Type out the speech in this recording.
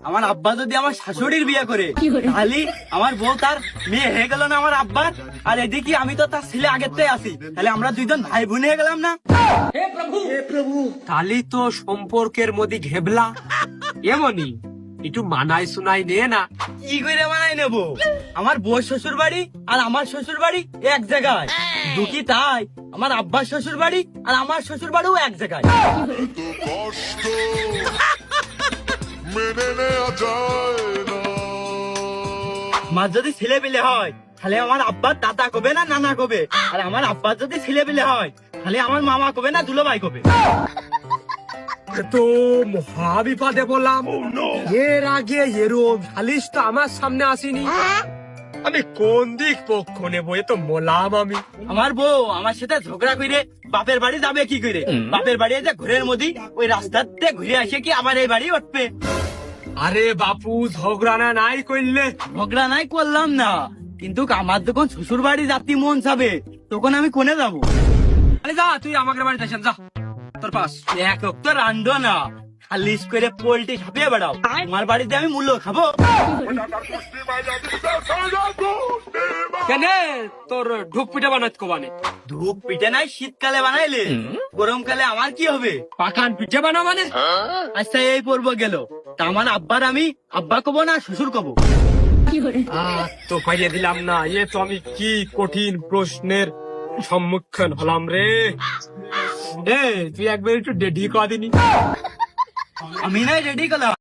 আমার আব্বা যদি আমার শাশুড়ির বিয়ে করে তাহলে আমার বউ তার মেয়ে হয়ে গেল না আমার আব্বার, আর এদিকে আমি তো তার ছেলে আগের থেকে আছি, তাহলে আমরা দুইজন ভাই বোন হয়ে গেলাম না? হে প্রভু তাহলে তো সম্পর্কের মধ্যে ঘেবলা এমনই একটু মানাই শুনাই নে না। কি করে বানাই নেবো? আমার বউ শ্বশুর বাড়ি আর আমার শ্বশুর বাড়ি এক জায়গায়, দুঃখী তাই আমার আব্বার শ্বশুর বাড়ি আর আমার শ্বশুর বাড়িও এক জায়গায়। কষ্ট মেনে নেওয়া যায় না। আমার যদি ছেলে পেলে হয় তাহলে আমার আব্বার দাদা কবে না নানা কবে, আর আমার আব্বার যদি ছেলে পেলে হয় তাহলে আমার মামা কবে না দুলো ভাই কবে। তো মহা বিপদে বললাম। এর আগে এরম সালিশ তো আমার সামনে আসেনি। আমি কোন দিক পক্ষ নেবো এ তো মোলাম আমি। আমার বউ আমার সাথে ঝগড়া করে বাপের বাড়ি যাবে কি করে? বাপের বাড়ি যে ঘুরের মধ্যে ওই রাস্তাতে ঘুরে আসে কি আবার এই বাড়ি উঠবে? আরে বাপু ঝগড়া না নাই করলে ঝগড়া নাই করলাম না, কিন্তু আমার যখন শ্বশুর বাড়ি যাত্রী মন যাবে তখন আমি কোনে যাবো? আরে যা তুই আমাকে বাড়িতে আসেন যা তোর পাস। এক তো রান্ধো না, খালিশ করে পোল্ট্রি ছাপিয়ে বেড়াও। আমার বাড়িতে আমি মূল্য খাবো? কেন তোর ঢুক পিঠা বানাত কোবানে? ধূপ পিঠে নাই শীতকালে বানাইলে, গরমকালে আমার কি হবে? পাকান পিঠা বানা মানে? আচ্ছা এই পর্ব গেল, তা আমার আব্বার আমি আব্বা কবো না শ্বশুর কবো? তো পাইয়ে দিলাম না। এ তো আমি কি কঠিন প্রশ্নের সম্মুখীন হলাম রে। তুই একবার একটু ডেডি কদিনি। আমি নাই রেডি করলাম।